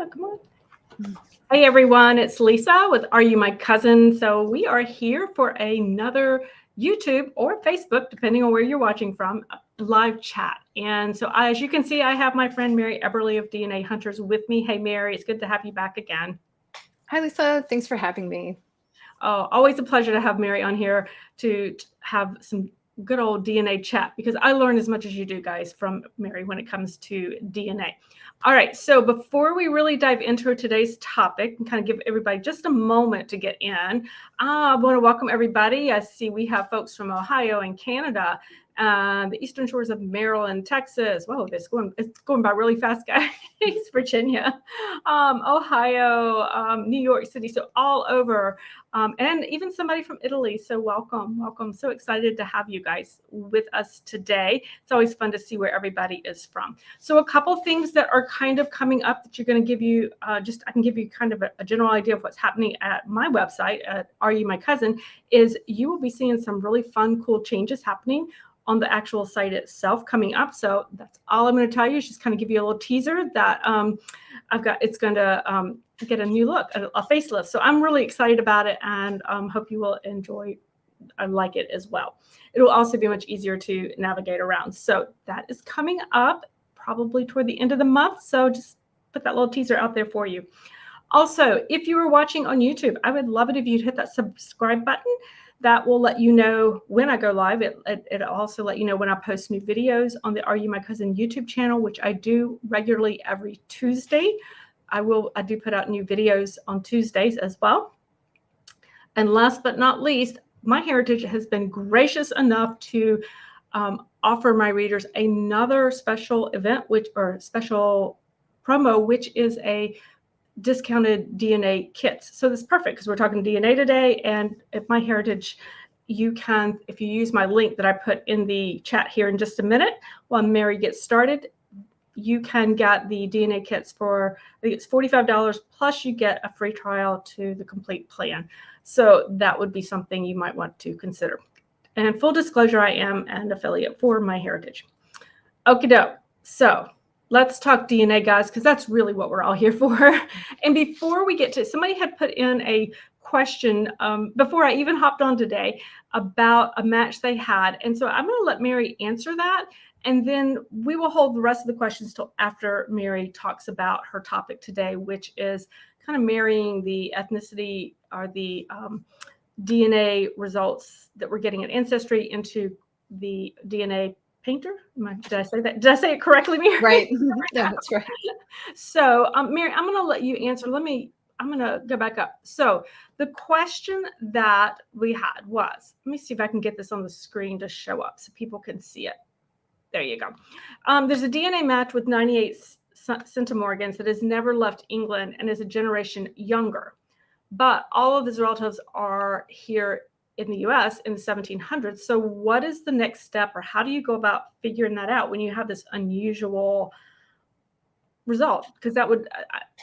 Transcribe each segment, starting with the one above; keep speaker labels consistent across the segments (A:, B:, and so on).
A: Oh, come on. Hey everyone, it's Lisa with Are You My Cousin? So we are here for another YouTube or Facebook, depending on where you're watching from, live chat. And so as you can see, I have my friend Mary Eberle of DNA Hunters with me. Hey Mary, it's good to have you back again.
B: Hi Lisa, thanks for having me.
A: Oh, always a pleasure to have Mary on here to have some good old DNA chat, because I learn as much as you do guys from Mary when it comes to DNA. All right, so before we really dive into today's topic and kind of give everybody just a moment to get in, I want to welcome everybody. I see we have folks from Ohio and Canada, the eastern shores of Maryland, Texas. Whoa, it's going by really fast, guys. Virginia, Ohio, New York City, so all over. And even somebody from Italy. So welcome. So excited to have you guys with us today. It's always fun to see where everybody is from. So a couple things that are kind of coming up that you're going to give you, I can give you kind of a general idea of what's happening at my website at Are You My Cousin, is you will be seeing some really fun, cool changes happening on the actual site itself coming up. So that's all I'm going to tell you, is just kind of give you a little teaser that it's going to get a new look, a facelift. So I'm really excited about it, and hope you will enjoy and like it as well. It will also be much easier to navigate around. So that is coming up probably toward the end of the month. So just put that little teaser out there for you. Also, if you are watching on YouTube, I would love it if you'd hit that subscribe button. That will let you know when I go live. It'll also let you know when I post new videos on the Are You My Cousin YouTube channel, which I do regularly every Tuesday. I do put out new videos on Tuesdays as well. And last but not least, MyHeritage has been gracious enough to offer my readers another special event, special promo, which is a discounted DNA kits. So this is perfect because we're talking DNA today. And at MyHeritage, you can, if you use my link that I put in the chat here in just a minute, while Mary gets started, you can get the DNA kits for, I think it's $45, plus you get a free trial to the complete plan. So that would be something you might want to consider. And full disclosure, I am an affiliate for MyHeritage. Okie doke. So let's talk DNA, guys, because that's really what we're all here for. And before we get to, somebody had put in a question before I even hopped on today about a match they had. And so I'm going to let Mary answer that. And then we will hold the rest of the questions till after Mary talks about her topic today, which is kind of marrying the ethnicity or the DNA results that we're getting at Ancestry into the DNA painter. Did I say that? Did I say it correctly, Mary?
B: Right. Yeah, that's right.
A: So, Mary, I'm going to let you answer. I'm going to go back up. So the question that we had was, let me see if I can get this on the screen to show up so people can see it. There you go. There's a DNA match with 98 centimorgans that has never left England and is a generation younger. But all of his relatives are here in the US in the 1700s. So what is the next step, or how do you go about figuring that out when you have this unusual result? Because that would,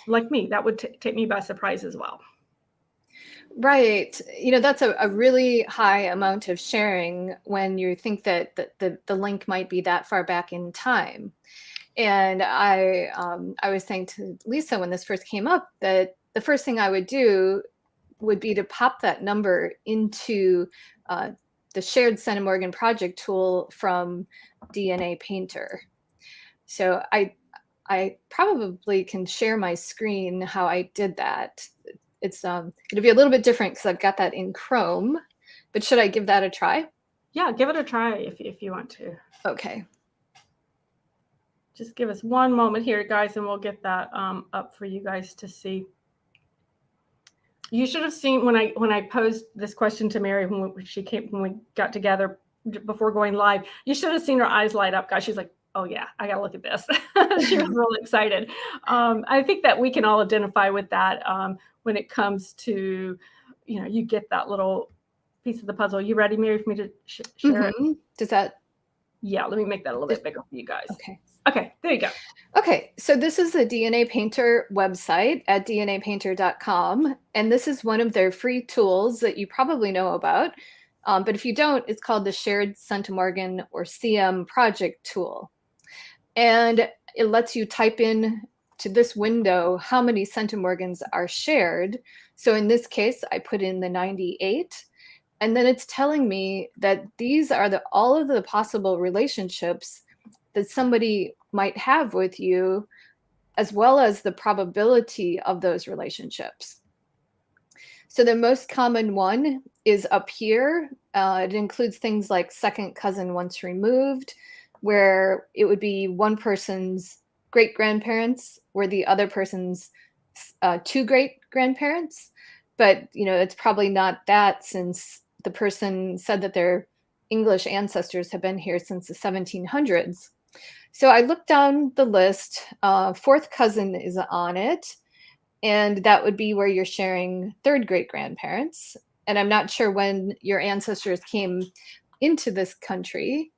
A: like me, that would take me by surprise as well.
B: Right. You know, that's a really high amount of sharing when you think that the link might be that far back in time. And I was saying to Lisa when this first came up that the first thing I would do would be to pop that number into the shared centimorgan project tool from DNA Painter. So I probably can share my screen how I did that. It's going to be a little bit different because I've got that in Chrome, but should I give that a try?
A: Yeah, give it a try if you want to.
B: Okay.
A: Just give us one moment here, guys, and we'll get that up for you guys to see. You should have seen when I posed this question to Mary when we got together before going live. You should have seen her eyes light up, guys. She's like, "Oh yeah, I gotta look at this." She was really excited. I think that we can all identify with that when it comes to, you get that little piece of the puzzle. You ready, Mary, for me to share it?
B: Does that?
A: Yeah, let me make that a little bit bigger for you guys.
B: Okay,
A: there you go.
B: Okay, so this is the DNA Painter website at dnapainter.com, and this is one of their free tools that you probably know about. But if you don't, it's called the Shared Centimorgan or CM Project Tool. And it lets you type in to this window how many centimorgans are shared. So in this case, I put in the 98, and then it's telling me that these are all of the possible relationships that somebody might have with you, as well as the probability of those relationships. So the most common one is up here. It includes things like second cousin once removed, where it would be one person's great grandparents were the other person's two great grandparents. But it's probably not that, since the person said that their English ancestors have been here since the 1700s. So I looked down the list. Fourth cousin is on it, and that would be where you're sharing third great grandparents. And I'm not sure when your ancestors came into this country.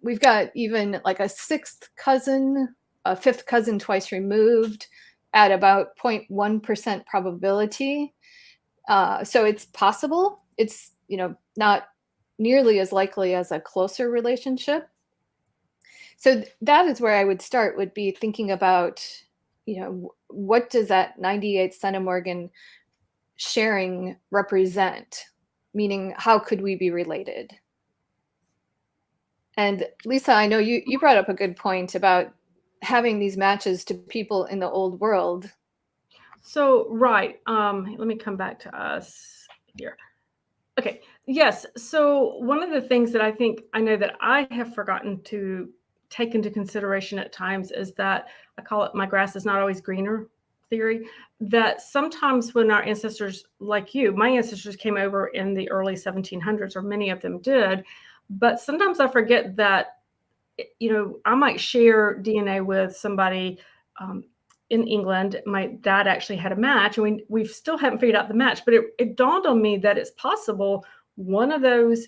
B: We've got even like a sixth cousin, a fifth cousin twice removed at about 0.1% probability. So it's possible. It's, not nearly as likely as a closer relationship. So that is where I would start, would be thinking about, what does that 98 centimorgan sharing represent? Meaning, how could we be related? And Lisa, I know you brought up a good point about having these matches to people in the old world.
A: So, right. Let me come back to us here. Okay. Yes. So one of the things that I know that I have forgotten to take into consideration at times is that I call it my grass is not always greener theory. That sometimes when our ancestors, like you, my ancestors came over in the early 1700s, or many of them did, but sometimes I forget that, I might share DNA with somebody in England. My dad actually had a match, and we still haven't figured out the match, but it dawned on me that it's possible one of those,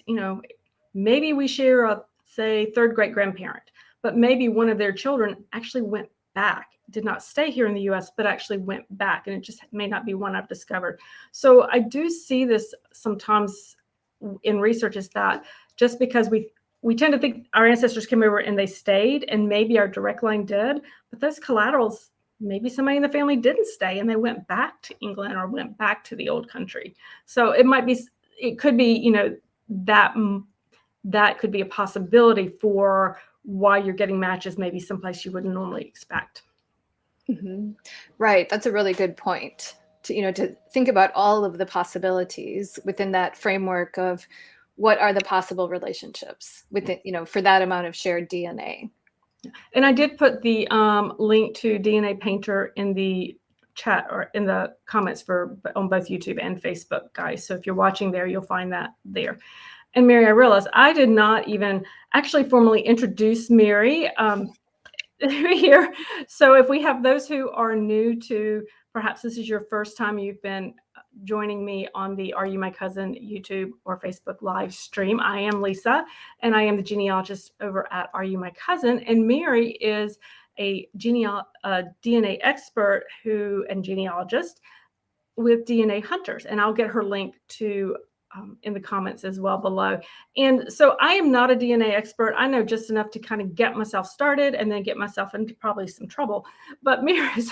A: maybe we share a, say, third great grandparent, but maybe one of their children actually went back, did not stay here in the US, but actually went back, and it just may not be one I've discovered. So I do see this sometimes in research, is that just because we tend to think our ancestors came over and they stayed, and maybe our direct line did, but those collaterals, maybe somebody in the family didn't stay and they went back to England or went back to the old country. So it could be, that could be a possibility for why you're getting matches maybe someplace you wouldn't normally expect.
B: Mm-hmm. Right. That's a really good point. To think about all of the possibilities within that framework of what are the possible relationships within, for that amount of shared DNA.
A: And I did put the link to DNA Painter in the chat or in the comments on both YouTube and Facebook, guys. So if you're watching there, you'll find that there. And Mary, I realized I did not even actually formally introduce Mary here. So if we have those who are new to, perhaps this is your first time you've been joining me on the Are You My Cousin YouTube or Facebook live stream. I am Lisa, and I am the genealogist over at Are You My Cousin. And Mary is a DNA expert and genealogist with DNA Hunters. And I'll get her link to in the comments as well below. And so I am not a DNA expert. I know just enough to kind of get myself started and then get myself into probably some trouble. But Mary's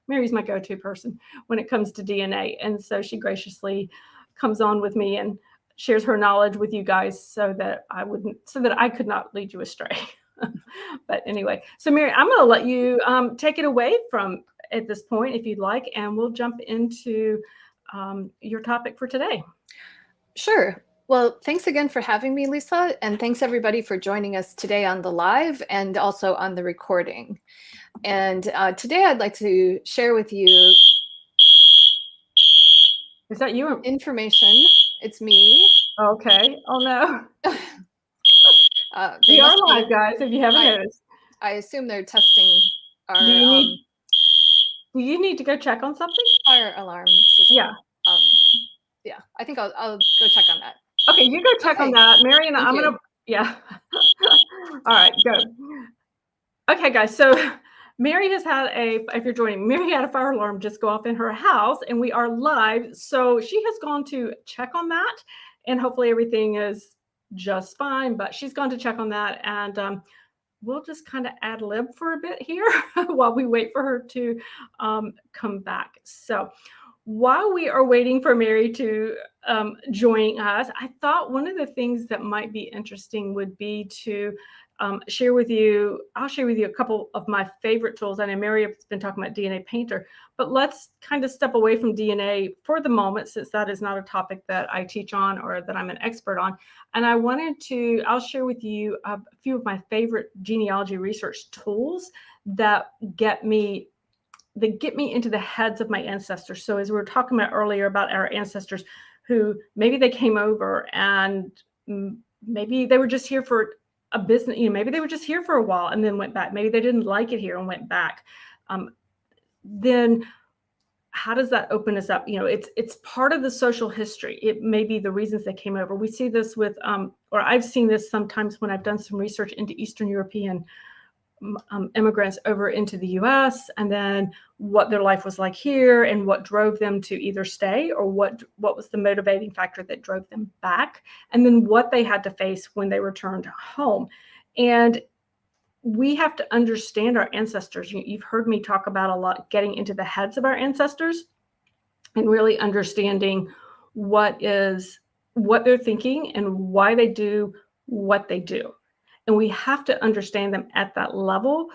A: my go-to person when it comes to DNA. And so she graciously comes on with me and shares her knowledge with you guys so that I could not lead you astray. But anyway, so Mary, I'm going to let you take it away from at this point, if you'd like, and we'll jump into your topic for today.
B: Sure. Well, thanks again for having me, Lisa, and thanks everybody for joining us today on the live and also on the recording. And today I'd like to share with you.
A: Is that you?
B: Information. It's me.
A: Okay. Oh no.
B: They
A: are live, guys, if you haven't noticed.
B: I assume they're testing our.
A: Do you need to go check on something?
B: Fire alarm system.
A: Yeah.
B: Yeah, I think I'll go check on that.
A: Okay, you go check on that. Mary and I'm going to, yeah. All right, go. Okay, guys, so Mary has had if you're joining, Mary had a fire alarm just go off in her house, and we are live. So she has gone to check on that, and hopefully everything is just fine, but she's gone to check on that. And we'll just kind of ad lib for a bit here while we wait for her to come back. So while we are waiting for Mary to join us, I thought one of the things that might be interesting would be to share with you. I'll share with you a couple of my favorite tools. I know Mary has been talking about DNA Painter, but let's kind of step away from DNA for the moment, since that is not a topic that I teach on or that I'm an expert on. And I'll share with you a few of my favorite genealogy research tools that get me into the heads of my ancestors. So as we were talking about earlier about our ancestors who maybe they came over and maybe they were just here for a business, maybe they were just here for a while and then went back. Maybe they didn't like it here and went back. Then how does that open us up? It's part of the social history. It may be the reasons they came over. We see this with, or I've seen this sometimes when I've done some research into Eastern European immigrants over into the US, and then what their life was like here and what drove them to either stay or what was the motivating factor that drove them back, and then what they had to face when they returned home. And we have to understand our ancestors. You've heard me talk about a lot getting into the heads of our ancestors and really understanding what they're thinking and why they do what they do. And we have to understand them at that level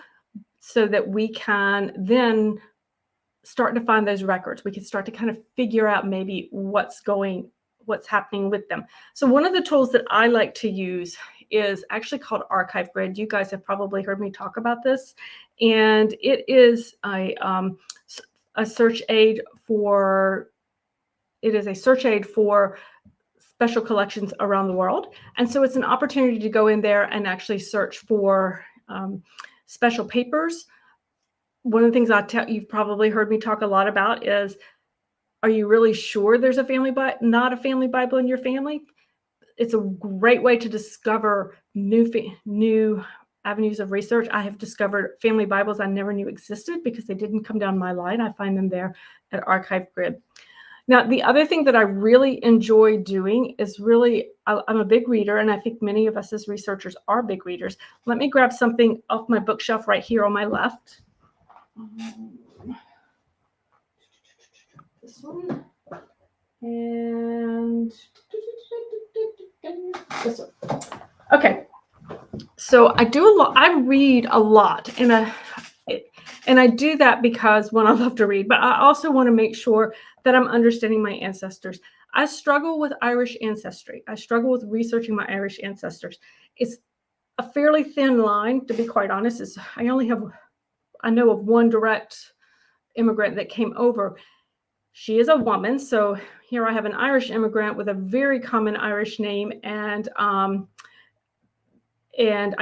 A: so that we can then start to find those records. We can start to kind of figure out maybe what's happening with them. So one of the tools that I like to use is actually called Archive Grid. You guys have probably heard me talk about this. And it is a search aid for special collections around the world. And so it's an opportunity to go in there and actually search for special papers. One of the things you've probably heard me talk a lot about is, are you really sure there's not a family Bible in your family? It's a great way to discover new avenues of research. I have discovered family Bibles I never knew existed because they didn't come down my line. I find them there at Archive Grid. Now, the other thing that I really enjoy doing is I'm a big reader, and I think many of us as researchers are big readers. Let me grab something off my bookshelf right here on my left. This one. And this one. Okay. So I read a lot, and I do that because, one, I love to read, but I also want to make sure that I'm understanding my ancestors. I struggle with Irish ancestry. I struggle with researching my Irish ancestors. It's a fairly thin line, to be quite honest. I know of one direct immigrant that came over. She is a woman, so here I have an Irish immigrant with a very common Irish name, and I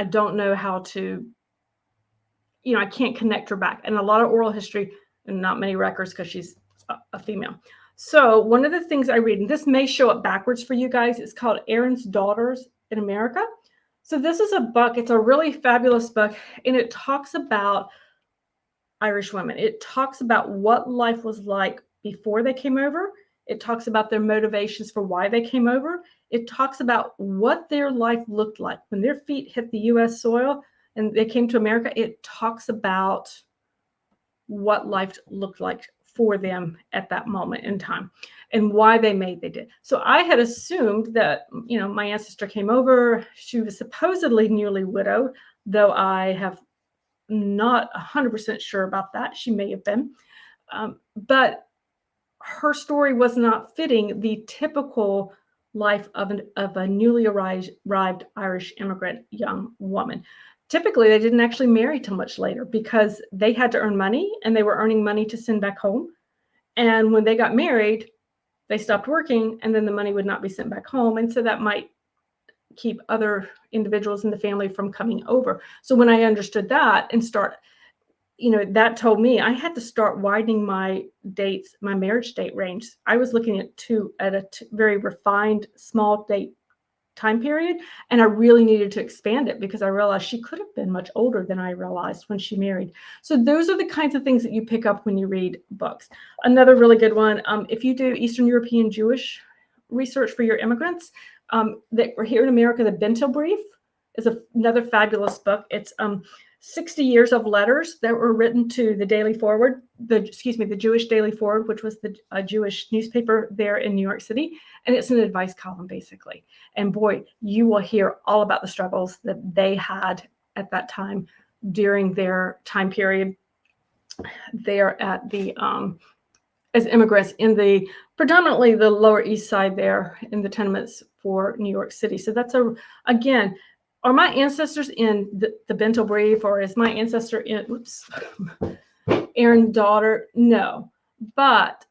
A: don't know how to, I can't connect her back. And a lot of oral history and not many records because she's a female. So one of the things I read, and this may show up backwards for you guys, it's called Aaron's Daughters in America. So this is a book. It's a really fabulous book, and it talks about Irish women. It talks about what life was like before they came over. It talks about their motivations for why they came over. It talks about what their life looked like when their feet hit the U.S. soil and they came to America. It talks about what life looked like for them at that moment in time and why they did. So I had assumed that, my ancestor came over. She was supposedly newly widowed, though I have not 100% sure about that. She may have been. But her story was not fitting the typical life of a newly arrived Irish immigrant young woman. Typically, they didn't actually marry till much later because they had to earn money, and they were earning money to send back home. And when they got married, they stopped working, and then the money would not be sent back home. And so that might keep other individuals in the family from coming over. So when I understood that and that told me I had to start widening my dates, my marriage date range. I was looking at a very refined small date time period, and I really needed to expand it because I realized she could have been much older than I realized when she married. So those are the kinds of things that you pick up when you read books. Another really good one, if you do Eastern European Jewish research for your immigrants that were here in America, the Bento Brief another fabulous book. It's 60 years of letters that were written to the Daily Forward, the Jewish Daily Forward, which was the Jewish newspaper there in New York City. And it's an advice column, basically. And boy, you will hear all about the struggles that they had at that time during their time period there at the as immigrants in the predominantly the Lower East Side there in the tenements for New York City. So that's again, are my ancestors in the Bento Brief, or is my ancestor in Aaron's daughter? No, but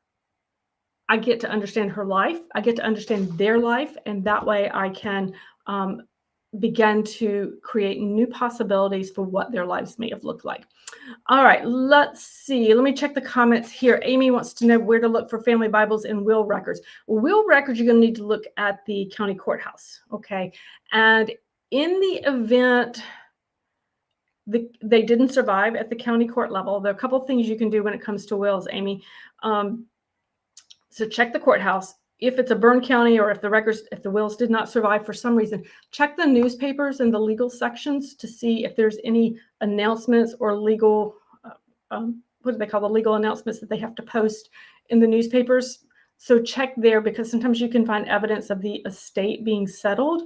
A: I get to understand her life. I get to understand their life, and that way I can begin to create new possibilities for what their lives may have looked like. All right, let's see. Let me check the comments here. Amy wants to know where to look for family Bibles and will records. Well, will records, you're going to need to look at the county courthouse, okay? And in the event they didn't survive at the county court level, there are a couple of things you can do when it comes to wills, Amy. So check the courthouse. If it's a Bern County, or if the wills did not survive for some reason, check the newspapers and the legal sections to see if there's any announcements or legal, what do they call the legal announcements that they have to post in the newspapers. So check there, because sometimes you can find evidence of the estate being settled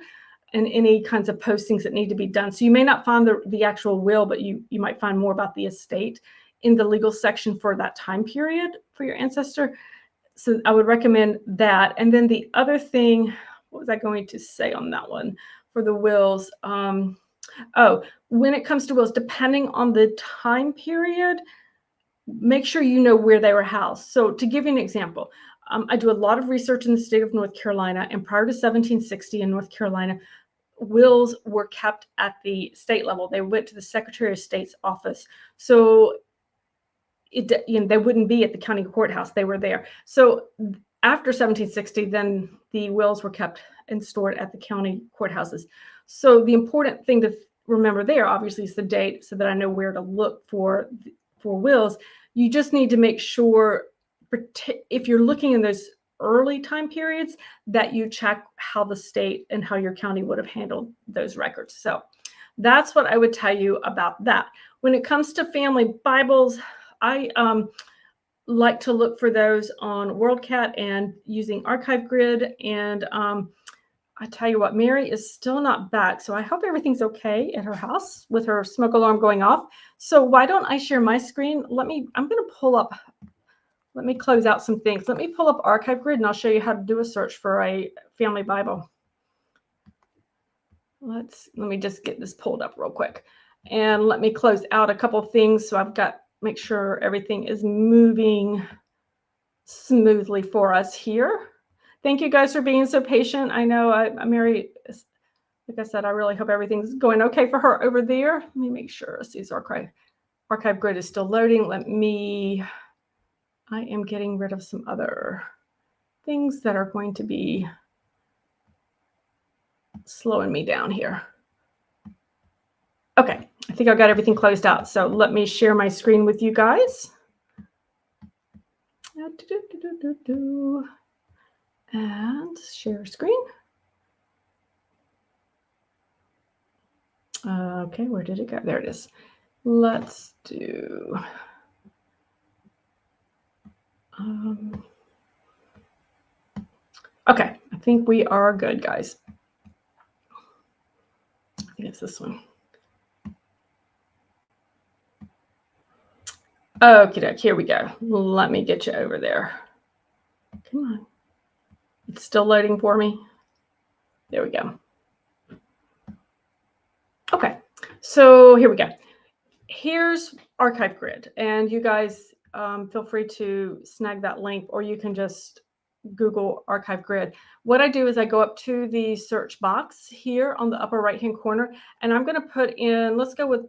A: and any kinds of postings that need to be done. So you may not find the actual will, but you might find more about the estate in the legal section for that time period for your ancestor. So I would recommend that. And then the other thing, what was I going to say on that one for the wills? When it comes to wills, depending on the time period, make sure you know where they were housed. So to give you an example, I do a lot of research in the state of North Carolina, and prior to 1760 in North Carolina, wills were kept at the state level. They went to the Secretary of State's office. So they wouldn't be at the county courthouse. They were there. So after 1760, then the wills were kept and stored at the county courthouses. So the important thing to remember there, obviously, is the date, so that I know where to look for wills. You just need to make sure, if you're looking in those early time periods, that you check how the state and how your county would have handled those records. So that's what I would tell you about that. When it comes to family Bibles, I like to look for those on WorldCat and using Archive Grid. And I tell you what, Mary is still not back. So I hope everything's okay at her house with her smoke alarm going off. So why don't I share my screen? I'm going to pull up, let me close out some things. Let me pull up Archive Grid, and I'll show you how to do a search for a family Bible. Let me just get this pulled up real quick. And let me close out a couple of things. So make sure everything is moving smoothly for us here. Thank you guys for being so patient. I know Mary, like I said, I really hope everything's going okay for her over there. Let me make sure Sue's Archive Grid is still loading. I am getting rid of some other things that are going to be slowing me down here. Okay, I think I've got everything closed out. So let me share my screen with you guys. And share screen. Okay, where did it go? There it is. Let's do. Okay, I think we are good, guys. I think it's this one. Okay, here we go. Let me get you over there. Come on. It's still loading for me. There we go. Okay, so here we go. Here's Archive Grid, and you guys feel free to snag that link, or you can just Google Archive Grid. What I do is I go up to the search box here on the upper right-hand corner, and I'm going to put in, let's go with,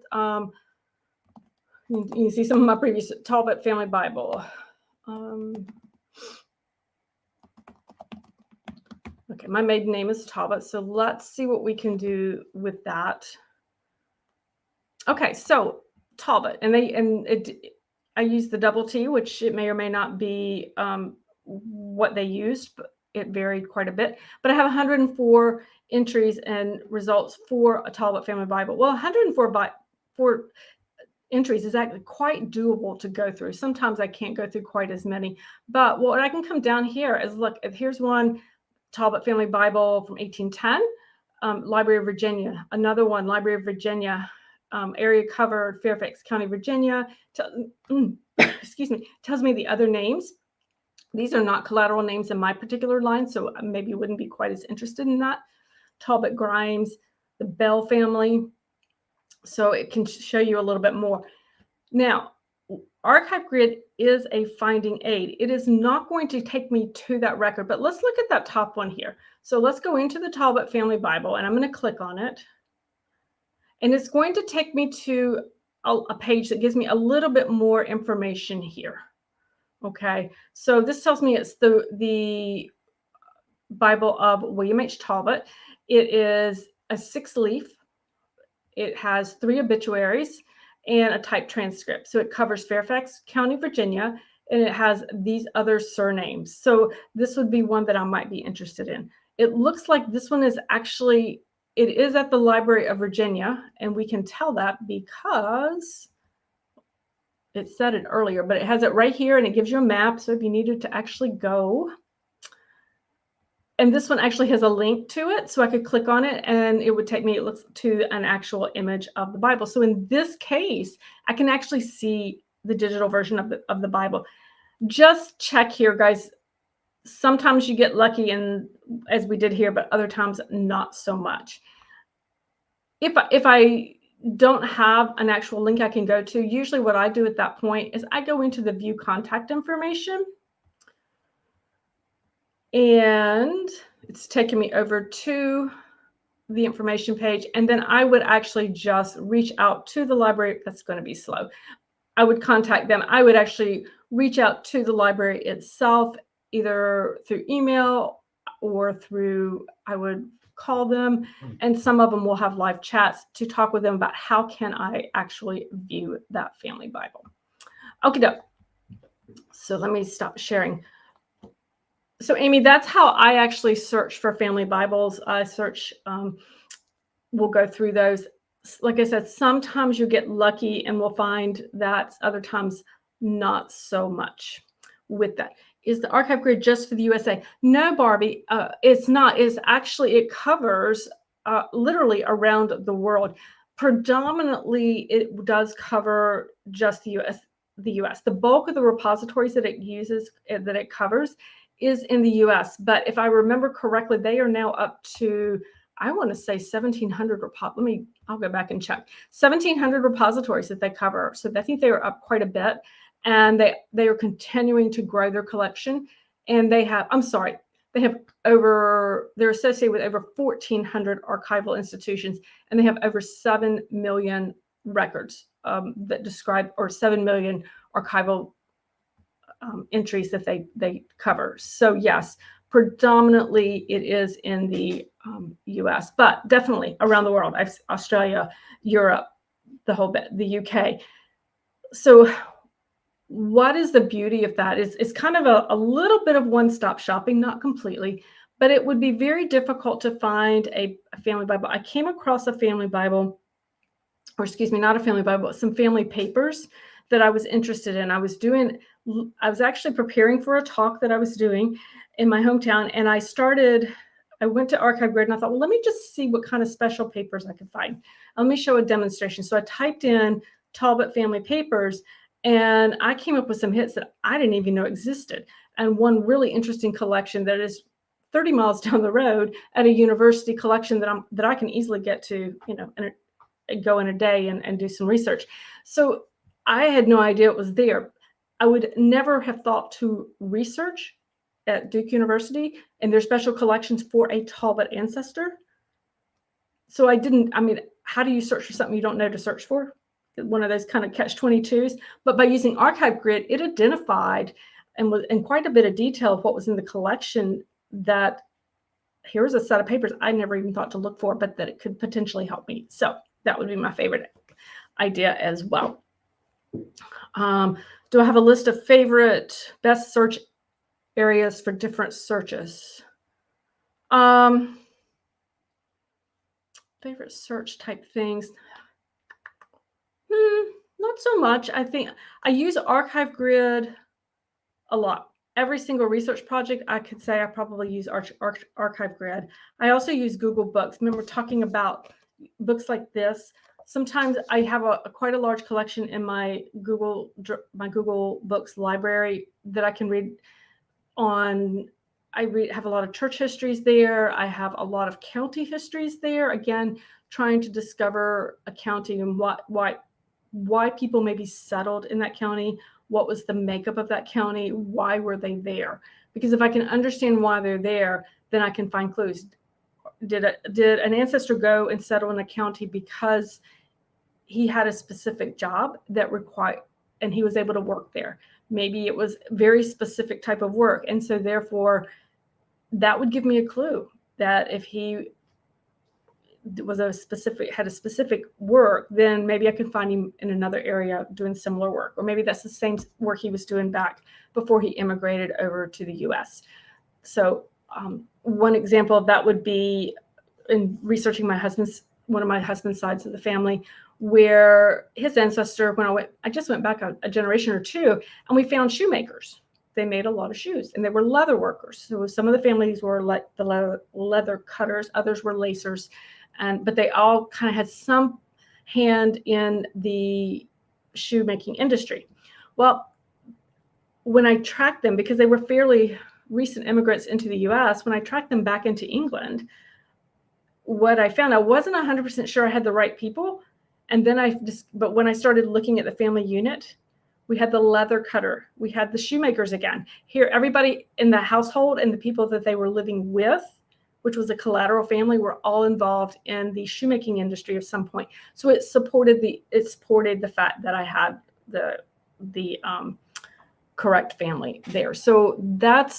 A: you can see some of my previous Talbot Family Bible. Okay, my maiden name is Talbot, so let's see what we can do with that. Okay, so Talbot, I use the double T, which it may or may not be what they used, but it varied quite a bit. But I have 104 entries and results for a Talbot Family Bible. Well, 104 entries is actually quite doable to go through. Sometimes I can't go through quite as many, but what I can come down here is look, here's one Talbot Family Bible from 1810, Library of Virginia. Another one, Library of Virginia, area covered, Fairfax County, Virginia. Excuse me, tells me the other names. These are not collateral names in my particular line, so maybe you wouldn't be quite as interested in that. Talbot Grimes, the Bell family. So it can show you a little bit more. Now, Archive Grid is a finding aid. It is not going to take me to that record, but let's look at that top one here. So let's go into the Talbot Family Bible, and I'm going to click on it. And it's going to take me to a page that gives me a little bit more information here. Okay, so this tells me it's the Bible of William H. Talbot. It is a 6-leaf. It has 3 obituaries and a typed transcript. So it covers Fairfax County, Virginia, and it has these other surnames. So this would be one that I might be interested in. It looks like this one is actually, it is at the Library of Virginia, and we can tell that because it said it earlier, but it has it right here and it gives you a map. So if you needed to actually go, and this one actually has a link to it. So I could click on it and it would take me, it looks to an actual image of the Bible. So in this case, I can actually see the digital version of the Bible. Just check here, guys. Sometimes you get lucky, and as we did here, but other times not so much. If I don't have an actual link I can go to, usually what I do at that point is I go into the view contact information, and it's taking me over to the information page, and then I would actually just reach out to the library. That's going to be slow. I would contact them. I would actually reach out to the library itself, either through email or through, I would call them, and some of them will have live chats to talk with them about how can I actually view that family Bible. Okay, so let me stop sharing. So Amy, that's how I actually search for family Bibles. I search, we'll go through those. Like I said, sometimes you get lucky and we'll find that, other times not so much with that. Is the Archive Grid just for the USA? No, Barbie, it's not. It's actually, it covers literally around the world. Predominantly, it does cover just the US. The bulk of the repositories that it uses, that it covers, is in the US. But if I remember correctly, they are now up to, I want to say 1,700 I'll go back and check. 1,700 repositories that they cover. So I think they are up quite a bit, and they are continuing to grow their collection. And they have, they're associated with over 1,400 archival institutions, and they have over 7 million records that describe, or 7 million archival entries that they cover. So yes, predominantly it is in the US, but definitely around the world, Australia, Europe, the whole bit, the UK. So what is the beauty of that? It's kind of a little bit of one-stop shopping, not completely, but it would be very difficult to find a family Bible. I came across a family Bible, or excuse me, not a family Bible, some family papers that I was interested in. I was actually preparing for a talk that I was doing in my hometown, and I went to Archive Grid, and I thought, well, let me just see what kind of special papers I could find. Let me show a demonstration. So I typed in Talbot family papers, and I came up with some hits that I didn't even know existed. And one really interesting collection that is 30 miles down the road at a university collection that I can easily get to, and go in a day and do some research. So I had no idea it was there. I would never have thought to research at Duke University and their special collections for a Talbot ancestor. So how do you search for something you don't know to search for? One of those kind of catch-22s. But by using Archive Grid, it identified and was in quite a bit of detail of what was in the collection, that here's a set of papers I never even thought to look for, but that it could potentially help me. So that would be my favorite idea as well. Do I have a list of favorite best search areas for different searches. Favorite search type things. Not so much. I think I use Archive Grid a lot. Every single research project, I could say I probably use Archive Grid. I also use Google Books. Remember talking about books like this. Sometimes I have quite a large collection in my Google Books library that I can read on. Have a lot of church histories there. I have a lot of county histories there. Again, trying to discover a county and why people may be settled in that county. What was the makeup of that county? Why were they there? Because if I can understand why they're there, then I can find clues. Did an ancestor go and settle in a county because he had a specific job that required, and he was able to work there? Maybe it was very specific type of work. And so therefore, that would give me a clue that if he had a specific work, then maybe I could find him in another area doing similar work, or maybe that's the same work he was doing back before he immigrated over to the US. So one example of that would be in researching one of my husband's sides of the family, where his ancestor, I just went back a generation or two, and we found shoemakers. They made a lot of shoes, and they were leather workers. So some of the families were like the leather cutters, others were lacers, but they all kind of had some hand in the shoemaking industry. Well, when I tracked them, because they were fairly recent immigrants into the US, when I tracked them back into England, what I found, I wasn't 100% sure I had the right people. And then but when I started looking at the family unit, we had the leather cutter, we had the shoemakers again. Here, everybody in the household and the people that they were living with, which was a collateral family, were all involved in the shoemaking industry of some point. So it supported the fact that I had the correct family there. So that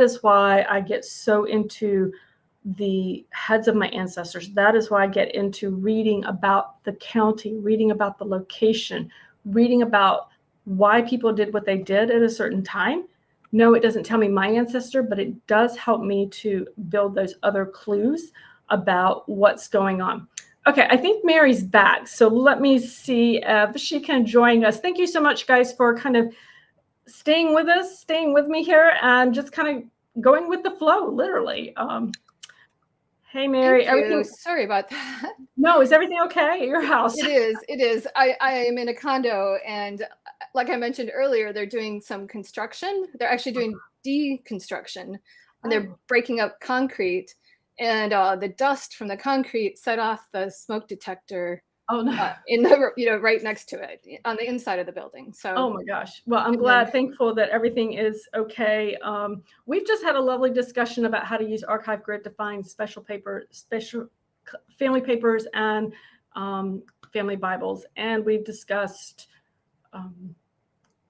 A: is why I get so into the heads of my ancestors. That is why I get into reading about the county, reading about the location, reading about why people did what they did at a certain time. No, it doesn't tell me my ancestor, but it does help me to build those other clues about what's going on. Okay, I think Mary's back. So let me see if she can join us. Thank you so much, guys, for kind of staying with us, staying with me here, and just kind of going with the flow, literally. Hey, Mary.
B: Thank you. Sorry about that.
A: No, is everything okay at your house?
B: It is. It is. I am in a condo, and like I mentioned earlier, they're doing some construction. They're actually doing deconstruction, and they're breaking up concrete. And the dust from the concrete set off the smoke detector.
A: Oh no!
B: In the right next to it on the inside of the building. So
A: oh my gosh. Well, I'm thankful that everything is okay. We've just had a lovely discussion about how to use Archive Grid to find special family papers and family Bibles, and we've discussed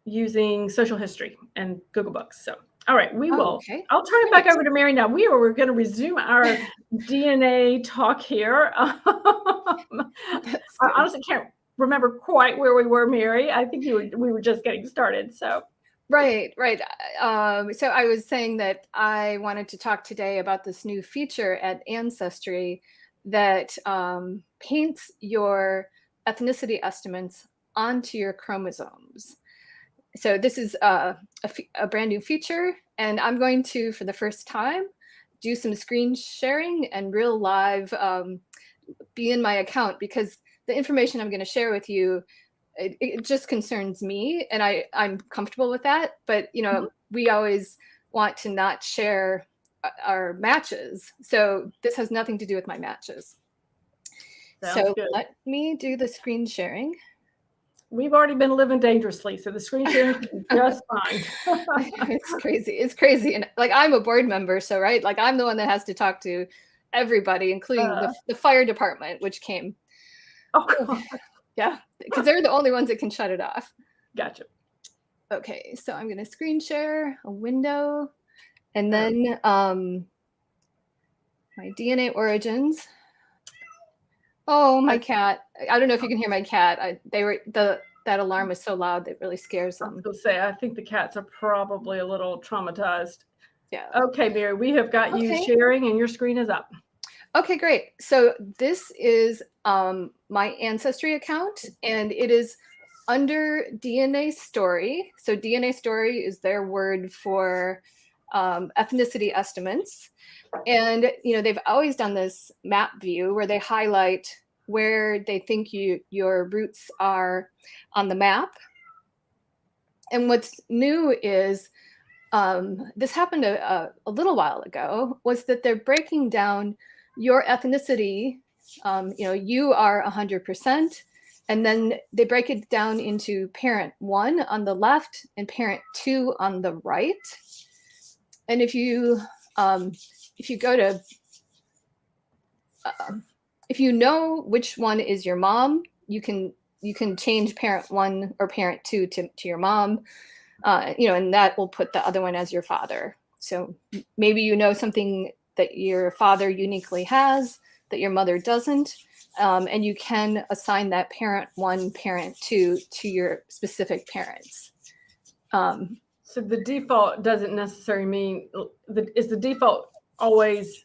A: using social history and Google Books. So all right,
B: okay.
A: I'll turn it back over to Mary now. We're going to resume our DNA talk here. I honestly can't remember quite where we were, Mary. I think we were just getting started. So
B: right. So I was saying that I wanted to talk today about this new feature at Ancestry that paints your ethnicity estimates onto your chromosomes. So this is a brand new feature, and I'm going to, for the first time, do some screen sharing and real live be in my account, because the information I'm going to share with you, it just concerns me, and I'm comfortable with that. But we always want to not share our matches, so this has nothing to do with my matches. Sounds good. Let me do the screen sharing.
A: We've already been living dangerously, so the screen sharing is just fine.
B: It's crazy. It's crazy. And like, I'm a board member, so right, like I'm the one that has to talk to everybody, including the fire department, which came.
A: Oh,
B: yeah, because they're the only ones that can shut it off.
A: Gotcha.
B: Okay, so I'm going to screen share a window, and then my DNA origins. Oh, my cat. I don't know if you can hear my cat. that alarm is so loud that it really scares
A: I was
B: them.
A: gonna say, I think the cats are probably a little traumatized.
B: Yeah.
A: Okay, Mary, we have got you
B: Okay.
A: sharing and your screen is up.
B: Okay, great. So this is my Ancestry account, and it is under DNA Story. So DNA Story is their word for ethnicity estimates. And they've always done this map view where they highlight where they think your roots are on the map. And what's new is this happened a little while ago, was that they're breaking down your ethnicity. You are 100%, and then they break it down into parent 1 on the left and parent 2 on the right. And if you go to if you know which one is your mom, you can change parent 1 or parent 2 to your mom. And that will put the other one as your father. So maybe something that your father uniquely has that your mother doesn't, and you can assign that parent 1, parent 2 to your specific parents.
A: So the default doesn't necessarily mean, is the default always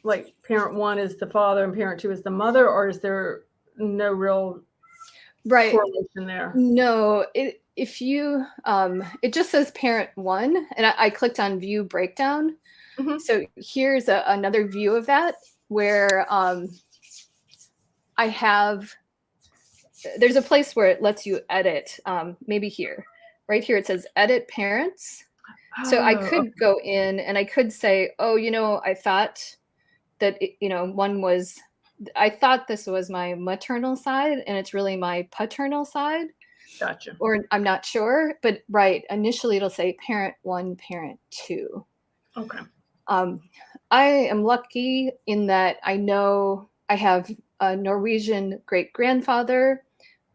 A: like parent 1 is the father and parent 2 is the mother, or is there no real correlation there?
B: No, if you it just says parent 1, and I clicked on view breakdown.
A: Mm-hmm.
B: So here's another view of that where I have, there's a place where it lets you edit, maybe here. Right here it says edit parents. So I could go in and I could say, I thought that I thought this was my maternal side and it's really my paternal side.
A: Gotcha.
B: Or I'm not sure, but initially it'll say parent 1, parent 2.
A: Okay.
B: I am lucky in that I know I have a Norwegian great-grandfather,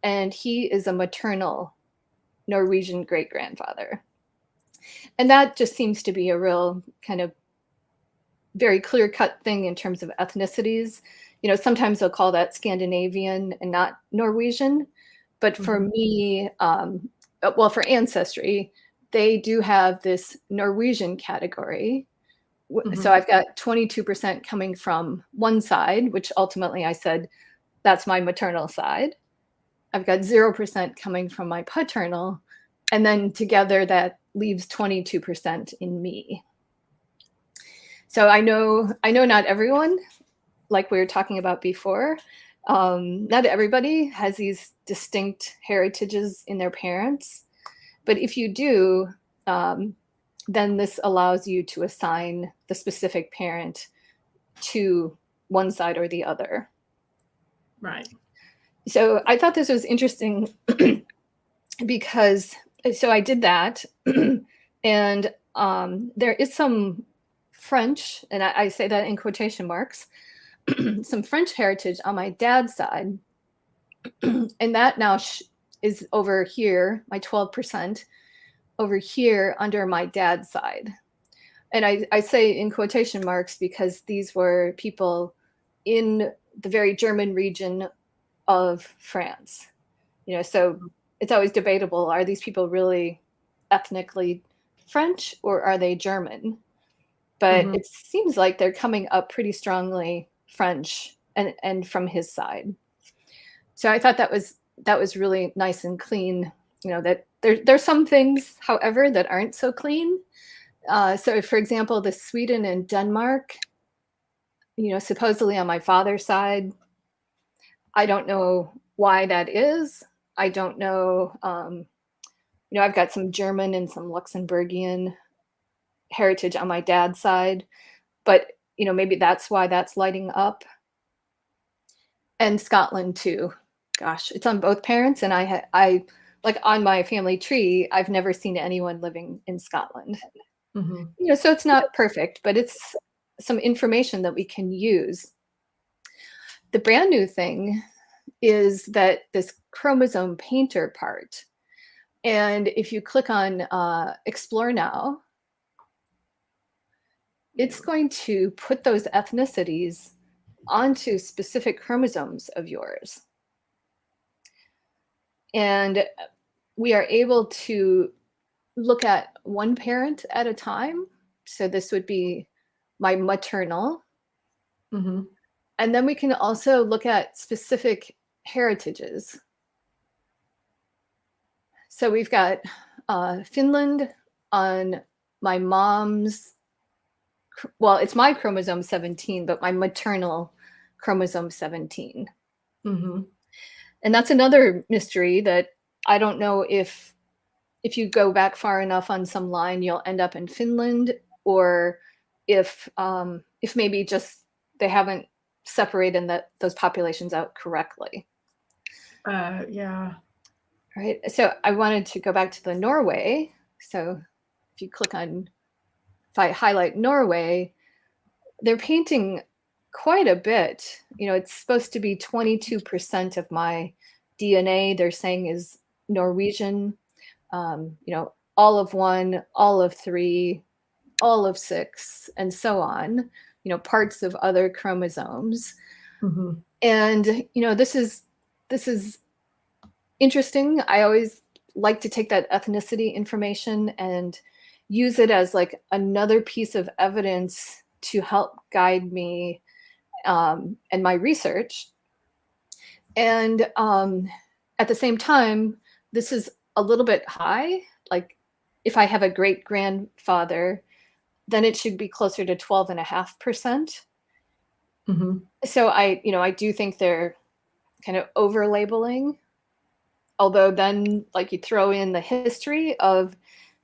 B: and he is a maternal Norwegian great-grandfather. And that just seems to be a real kind of very clear-cut thing in terms of ethnicities. Sometimes they'll call that Scandinavian and not Norwegian. But for me, for Ancestry, they do have this Norwegian category. So I've got 22% coming from one side, which ultimately I said, that's my maternal side. I've got 0% coming from my paternal, and then together that leaves 22% in me. So I know not everyone, like we were talking about before, not everybody has these distinct heritages in their parents. But if you do, then this allows you to assign the specific parent to one side or the other.
A: Right.
B: So I thought this was interesting because, so I did that. And there is some French, and I say that in quotation marks, some French heritage on my dad's side. And that now is over here, my 12%, over here under my dad's side. And I say in quotation marks because these were people in the very German region of France. So it's always debatable, are these people really ethnically French or are they German? But it seems like they're coming up pretty strongly French and from his side. So I thought that was really nice and clean. That there's some things, however, that aren't so clean. So for example, the Sweden and Denmark, supposedly on my father's side, I don't know why that is. I don't know. I've got some German and some Luxembourgian heritage on my dad's side, but maybe that's why that's lighting up. And Scotland too. Gosh, it's on both parents, and I like on my family tree, I've never seen anyone living in Scotland. So it's not perfect, but it's some information that we can use. The brand new thing is that this chromosome painter part. And if you click on Explore Now, it's going to put those ethnicities onto specific chromosomes of yours. And we are able to look at one parent at a time. So this would be my maternal.
A: Mm-hmm.
B: And then we can also look at specific heritages. So we've got Finland on my mom's, well, it's my chromosome 17, but my maternal chromosome 17.
A: Mm-hmm.
B: And that's another mystery that I don't know if you go back far enough on some line, you'll end up in Finland, or if maybe just they haven't separated those populations out correctly.
A: Yeah.
B: Right. So I wanted to go back to the Norway. So if you click on, if I highlight Norway, they're painting quite a bit. You know, it's supposed to be 22% of my DNA, they're saying, is Norwegian. You know, all of 1, all of 3, all of 6, and so on, you know, parts of other chromosomes.
A: Mm-hmm.
B: And, you know, this is interesting. I always like to take that ethnicity information and use it as like another piece of evidence to help guide me and my research. And at the same time, this is a little bit high. Like if I have a great grandfather, then it should be closer to 12.5%.
A: Mm-hmm.
B: So I do think they're kind of over labeling. Although then, like, you throw in the history of,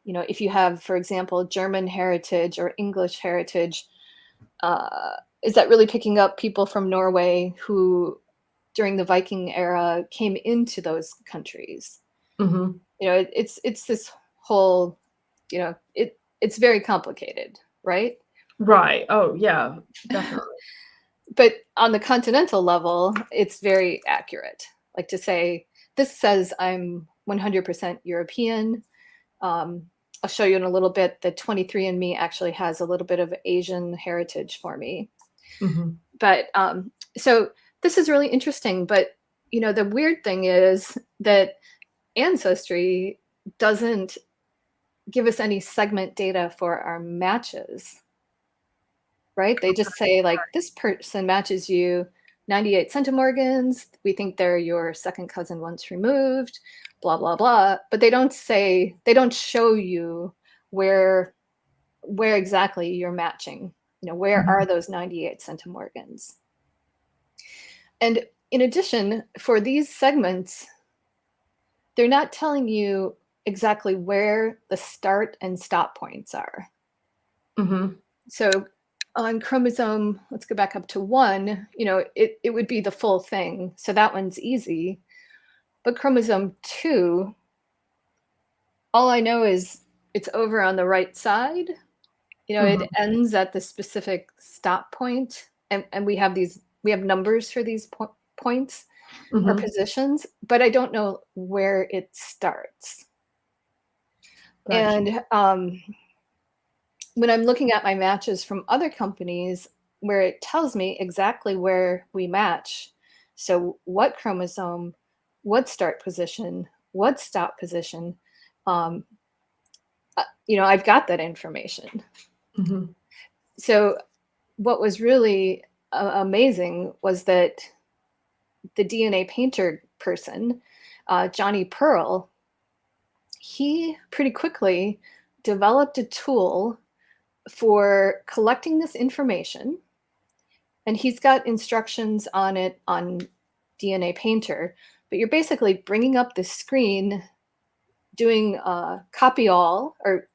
B: you know, if you have, for example, German heritage or English heritage, is that really picking up people from Norway who, during the Viking era, came into those countries?
A: Mm-hmm.
B: You know, it's this whole, you know, it's very complicated, right?
A: Right. Oh, yeah, definitely.
B: But on the continental level, it's very accurate. Like to say, this says I'm 100% European. I'll show you in a little bit that 23andMe actually has a little bit of Asian heritage for me.
A: Mm-hmm.
B: But so this is really interesting. But, you know, the weird thing is that Ancestry doesn't give us any segment data for our matches, right? They just say, like, this person matches you 98 centimorgans. We think they're your second cousin once removed, blah, blah, blah. But they don't show you where exactly you're matching. You know, where
A: Mm-hmm.
B: are those 98 centimorgans? And in addition, for these segments, they're not telling you exactly where the start and stop points are.
A: Mm-hmm.
B: So on chromosome, let's go back up to 1, you know, it would be the full thing. So that one's easy. But chromosome 2, all I know is it's over on the right side. You know,
A: Mm-hmm.
B: it ends at the specific stop point, and we have numbers for these points or
A: Mm-hmm.
B: positions, but I don't know where it starts.
A: Gotcha.
B: And when I'm looking at my matches from other companies, where it tells me exactly where we match, so what chromosome, what start position, what stop position, you know, I've got that information.
A: Mm-hmm.
B: So what was really amazing was that the DNA painter person, Johnny Pearl, he pretty quickly developed a tool for collecting this information. And he's got instructions on it on DNA Painter, but you're basically bringing up the screen, doing copy all, or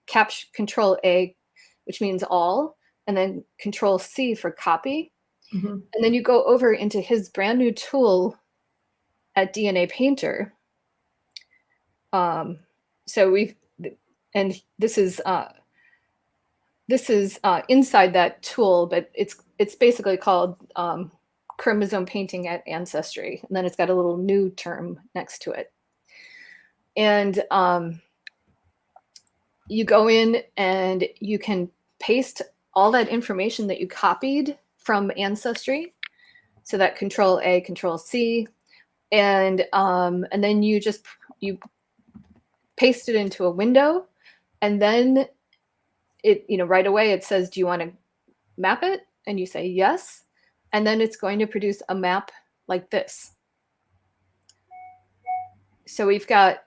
B: Control A, which means all, and then Control C for copy.
A: Mm-hmm.
B: And then you go over into his brand new tool at DNA Painter. So we've, and this is inside that tool, but it's basically called chromosome painting at Ancestry, and then it's got a little new term next to it. And you go in and you can paste all that information that you copied from Ancestry. So that Control A, Control C, and then you just you paste it into a window, and then it, right away it says, do you want to map it? And you say yes. And then it's going to produce a map like this. So we've got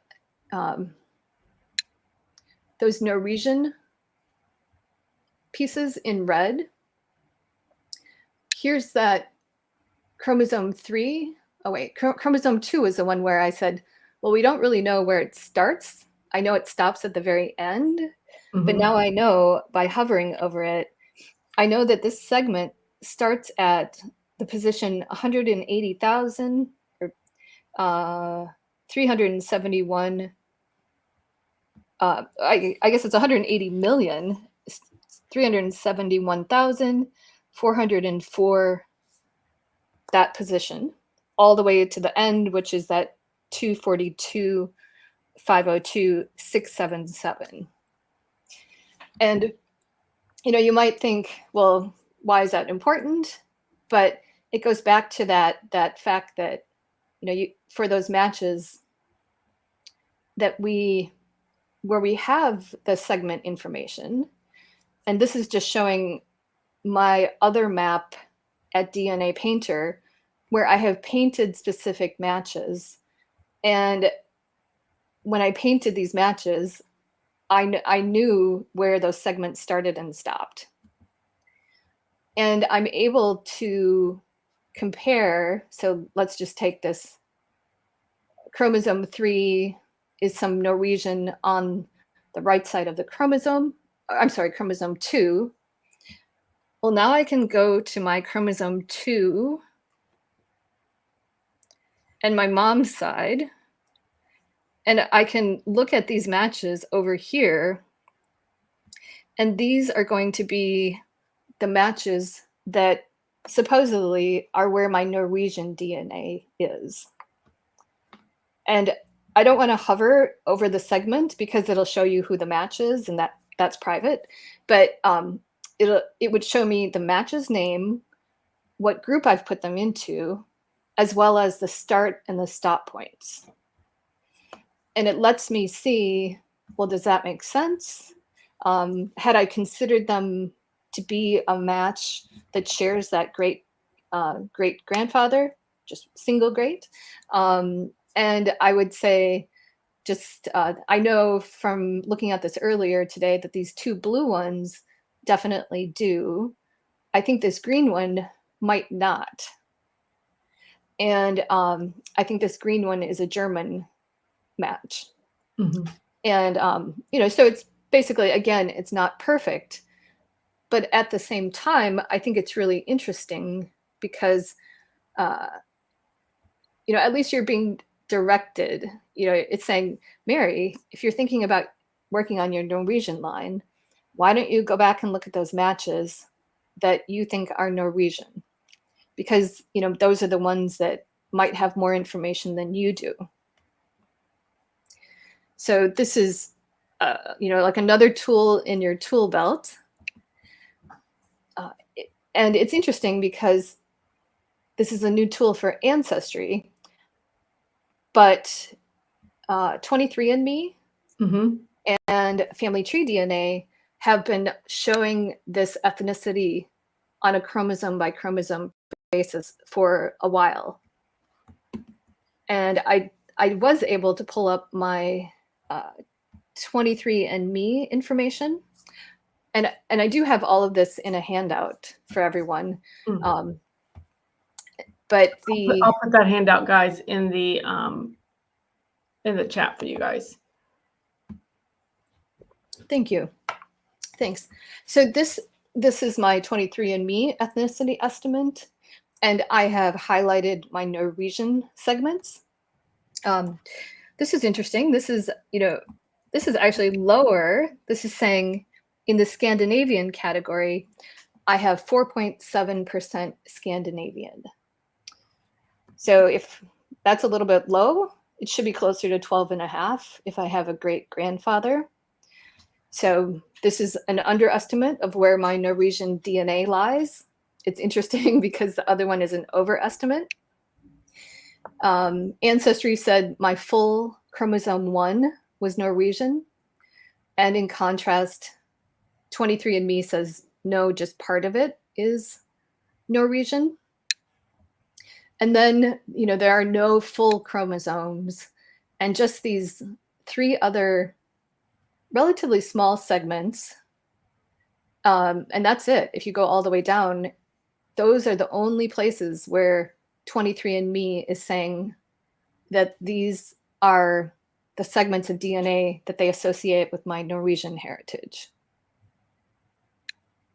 B: those Norwegian pieces in red. Here's that chromosome 3. Oh, wait, chromosome 2 is the one where I said, well, we don't really know where it starts. I know it stops at the very end, but now I know by hovering over it, I know that this segment starts at the position 180,000 or 371. I guess it's 180 million, 371,404, that position, all the way to the end, which is that 242,502,677. And you might think, well, why is that important? But it goes back to that fact that for those matches that where we have the segment information, and this is just showing my other map at DNA Painter, where I have painted specific matches. And when I painted these matches, I knew where those segments started and stopped. And I'm able to compare. So let's just take this. Chromosome 3 is some Norwegian on the right side of the chromosome. I'm sorry, chromosome 2. Well, now I can go to my chromosome 2 and my mom's side, and I can look at these matches over here, and these are going to be the matches that supposedly are where my Norwegian DNA is. And I don't want to hover over the segment because it'll show you who the match is, and that's private. But it would show me the match's name, what group I've put them into, as well as the start and the stop points. And it lets me see, well, does that make sense? Had I considered them to be a match that shares that great grandfather, just single great? And I would say, I know from looking at this earlier today that these two blue ones definitely do. I think this green one might not. And I think this green one is a German match. And, so it's basically, again, it's not perfect. But at the same time, I think it's really interesting because, at least you're being directed. It's saying, Mary, if you're thinking about working on your Norwegian line, why don't you go back and look at those matches that you think are Norwegian? Because, those are the ones that might have more information than you do. So this is, like another tool in your tool belt. And it's interesting because this is a new tool for Ancestry, but 23andMe and Family Tree DNA have been showing this ethnicity on a chromosome by chromosome basis for a while. And I was able to pull up my 23andMe information. And I do have all of this in a handout for everyone. But
A: I'll put that handout, guys, in the chat for you guys.
B: Thank you. Thanks. So this is my 23andMe ethnicity estimate, and I have highlighted my Norwegian segments. This is interesting. This is actually lower. This is saying in the Scandinavian category, I have 4.7% Scandinavian. So if that's a little bit low, it should be closer to 12.5 if I have a great grandfather. So this is an underestimate of where my Norwegian DNA lies. It's interesting because the other one is an overestimate. Ancestry said my full chromosome 1 was Norwegian. And in contrast, 23andMe says no, just part of it is Norwegian. And then, there are no full chromosomes and just these 3 other relatively small segments. And that's it. If you go all the way down, those are the only places where 23andMe is saying that these are the segments of DNA that they associate with my Norwegian heritage.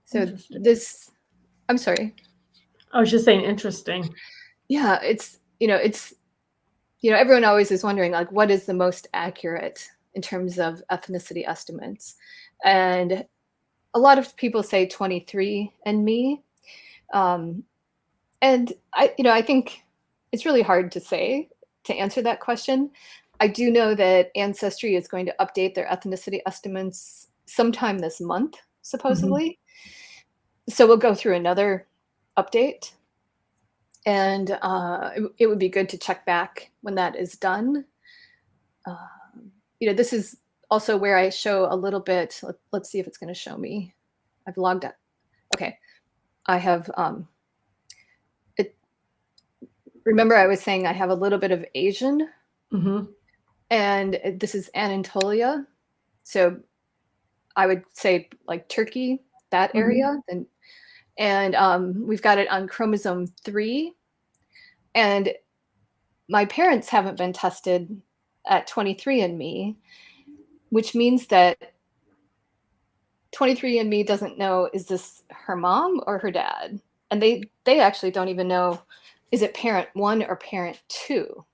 B: So this, I'm sorry.
A: I was just saying interesting.
B: Yeah, it's everyone always is wondering, like, what is the most accurate in terms of ethnicity estimates? And a lot of people say 23andMe. And I think it's really hard to say, to answer that question. I do know that Ancestry is going to update their ethnicity estimates sometime this month, supposedly. So we'll go through another update. And it would be good to check back when that is done. This is also where I show a little bit. Let's see if it's going to show me. I've logged out. Okay. I have, remember I was saying I have a little bit of Asian. And this is Anatolia. So I would say like Turkey, that area. And we've got it on chromosome 3. And my parents haven't been tested at 23andMe, which means that 23andMe doesn't know, is this her mom or her dad? And they actually don't even know, is it parent 1 or parent 2?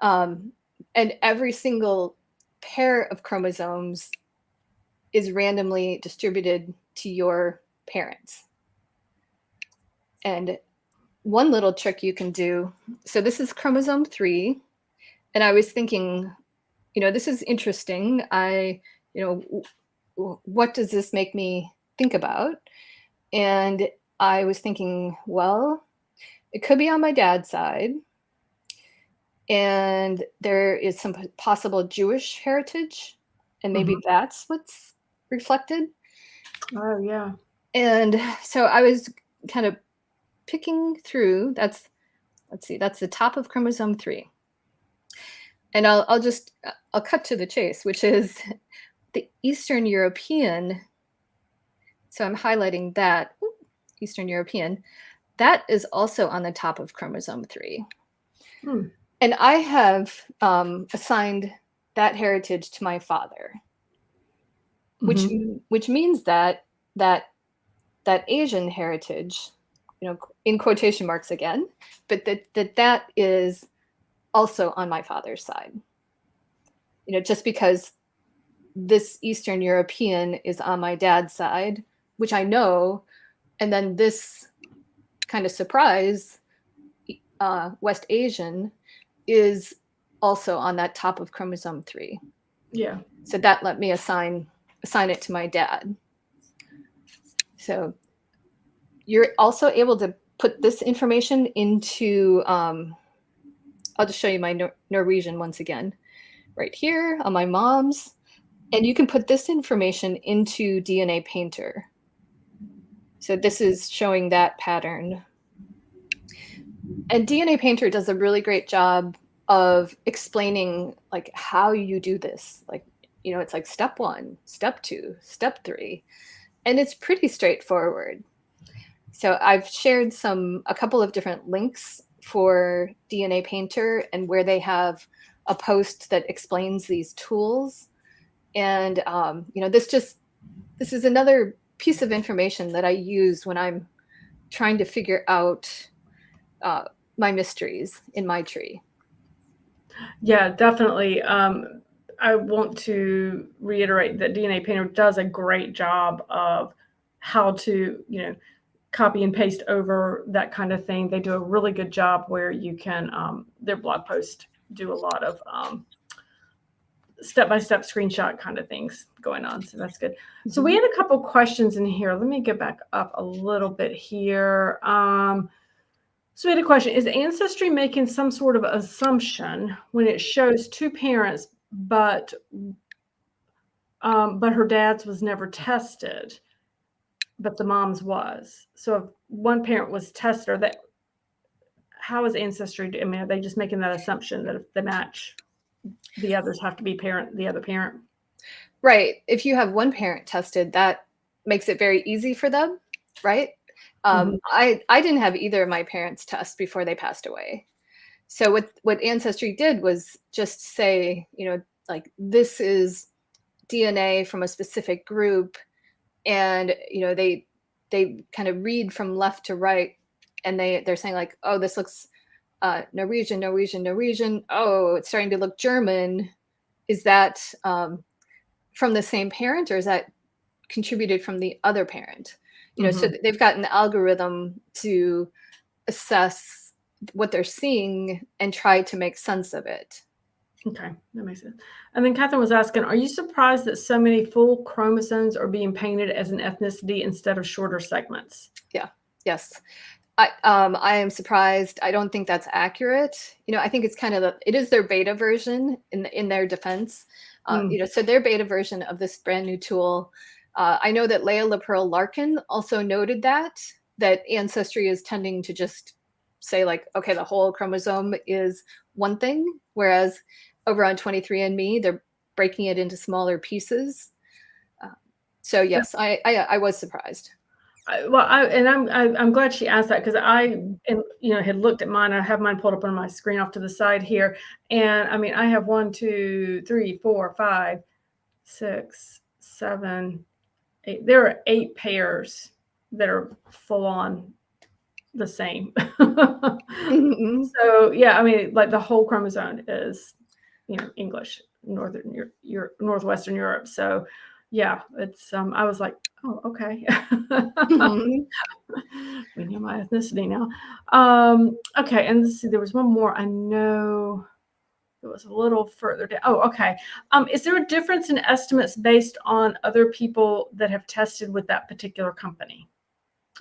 B: And every single pair of chromosomes is randomly distributed to your parents. And one little trick you can do, so this is chromosome 3, and I was thinking, this is interesting. What does this make me think about? And I was thinking, well, it could be on my dad's side, and there is some possible Jewish heritage, and maybe that's what's reflected.
A: Oh, yeah.
B: And so I was kind of picking through. That's the top of chromosome 3. And I'll cut to the chase, which is the Eastern European. So I'm highlighting that, Eastern European. That is also on the top of chromosome 3. And I have assigned that heritage to my father, which means that Asian heritage, in quotation marks again, but that is also on my father's side. Just because this Eastern European is on my dad's side, which I know, and then this kind of surprise, West Asian, is also on that top of chromosome 3.
A: Yeah.
B: So that let me assign it to my dad. So you're also able to put this information into, I'll just show you my Norwegian once again, right here on my mom's. And you can put this information into DNA Painter. So this is showing that pattern. And DNA Painter does a really great job of explaining like how you do this. Like, it's like step 1, step 2, step 3, and it's pretty straightforward. So I've shared a couple of different links for DNA Painter and where they have a post that explains these tools. And this is another piece of information that I use when I'm trying to figure out my mysteries in my tree.
A: Yeah, definitely. I want to reiterate that DNA Painter does a great job of how to, copy and paste over that kind of thing. They do a really good job where you can, their blog posts do a lot of step-by-step screenshot kind of things going on. So that's good. So we had a couple questions in here. Let me get back up a little bit here. So we had a question. Is Ancestry making some sort of assumption when it shows two parents, but her dad's was never tested, but the mom's was? So if one parent was tested, or that, how is Ancestry? I mean, are they just making that assumption that if they match, the others have to be the other parent?
B: Right. If you have one parent tested, that makes it very easy for them, right? I didn't have either of my parents test before they passed away. So what Ancestry did was just say, like, this is DNA from a specific group, and they kind of read from left to right, and they're saying like, oh, this looks Norwegian. Oh, it's starting to look German. Is that from the same parent, or is that contributed from the other parent? So they've got an algorithm to assess what they're seeing and try to make sense of it.
A: Okay, that makes sense. And then Catherine was asking, are you surprised that so many full chromosomes are being painted as an ethnicity instead of shorter segments?
B: Yeah. Yes. I am surprised. I don't think that's accurate. I think it's kind of it is their beta version in their defense. So their beta version of this brand new tool. I know that Leah LaPearl Larkin also noted that Ancestry is tending to just say like, okay, the whole chromosome is one thing, whereas over on 23andMe, they're breaking it into smaller pieces. So yes, I was surprised.
A: I'm glad she asked that, because I had looked at mine. I have mine pulled up on my screen off to the side here, and I mean I have 1, 2, 3, 4, 5, 6, 7, 8. There are 8 pairs that are full on the same. So yeah, I mean, like the whole chromosome is, English, Northwestern Europe. So yeah, it's I was like, oh, okay. We know my ethnicity now. Okay, and let's see, there was one more. I know it was a little further down. Oh, okay. Is there a difference in estimates based on other people that have tested with that particular company?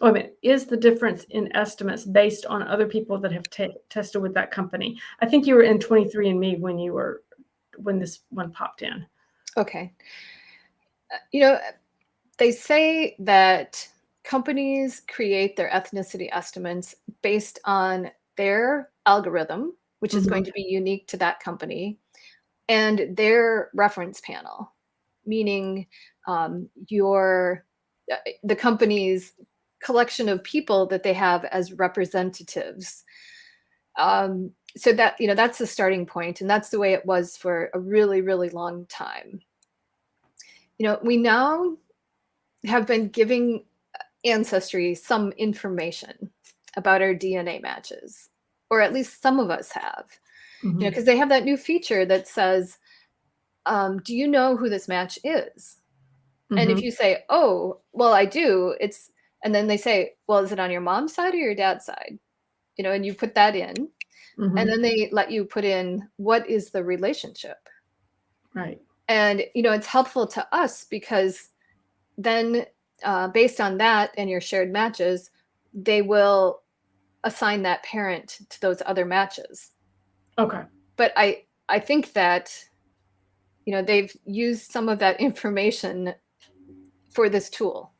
A: Oh, I mean, is the difference in estimates based on other people that have tested with that company? I think you were in 23andMe when this one popped in.
B: Okay. They say that companies create their ethnicity estimates based on their algorithm, which is going to be unique to that company, and their reference panel, meaning the company's collection of people that they have as representatives. So that, that's the starting point, and that's the way it was for a really, really long time. We now have been giving Ancestry some information about our DNA matches, or at least some of us have, because they have that new feature that says, do you know who this match is? And if you say, oh, well, I do, and then they say, well, is it on your mom's side or your dad's side? And you put that in, and then they let you put in, what is the relationship?
A: Right.
B: And, it's helpful to us because then based on that and your shared matches, they will assign that parent to those other matches.
A: Okay.
B: But I think that, they've used some of that information for this tool.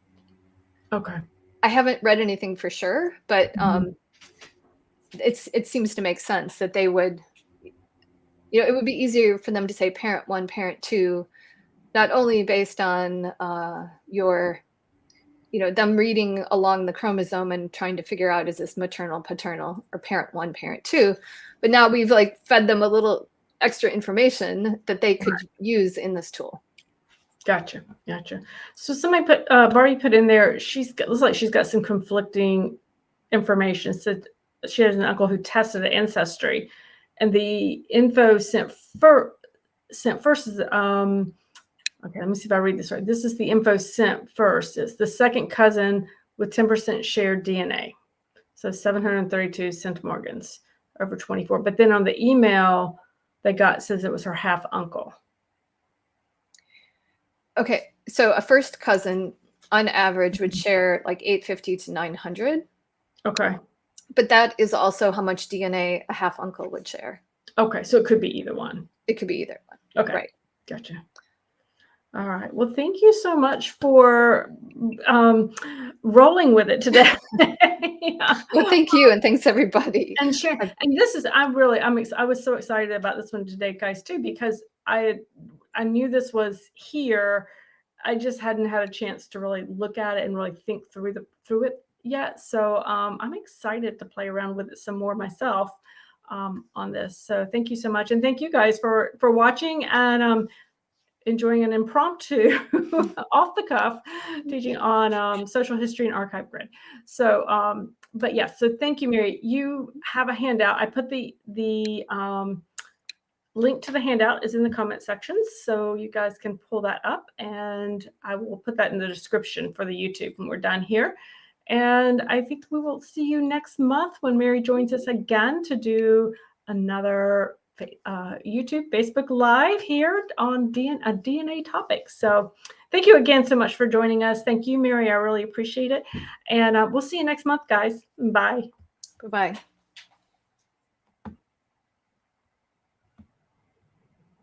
A: Okay.
B: I haven't read anything for sure, but it seems to make sense that they would, it would be easier for them to say parent 1, parent 2, not only based on your them reading along the chromosome and trying to figure out, is this maternal, paternal, or parent 1, parent 2, but now we've like fed them a little extra information that they could use in this tool.
A: Gotcha. So somebody Barbie put in there, looks like she's got some conflicting information. So she has an uncle who tested Ancestry, and the info sent first is okay, let me see if I read this right. This is the info sent first. It's the second cousin with 10% shared DNA. So 732 centimorgans over 24. But then on the email they got, says it was her half uncle.
B: Okay, so a first cousin on average would share like 850 to 900.
A: Okay.
B: But that is also how much DNA a half uncle would share.
A: Okay, so it could be either one.
B: It could be either one.
A: Okay,
B: Right.
A: gotcha. All right. Well, thank you so much for rolling with it today. Yeah.
B: Well, thank you, and thanks everybody.
A: And share. And this is, I was so excited about this one today, guys, too, because I knew this was here. I just hadn't had a chance to really look at it and really think through it yet. So I'm excited to play around with it some more myself on this. So thank you so much, and thank you guys for watching and enjoying an impromptu off the cuff teaching on social history and archive grid. So but yes, so thank you, Mary. You have a handout. I put the link to the handout is in the comment section, so you guys can pull that up, and I will put that in the description for the YouTube when we're done here. And I think we will see you next month when Mary joins us again to do another YouTube, Facebook Live here on a DNA topic. So thank you again so much for joining us. Thank you, Mary. I really appreciate it. And we'll see you next month, guys. Bye.
B: Bye-bye.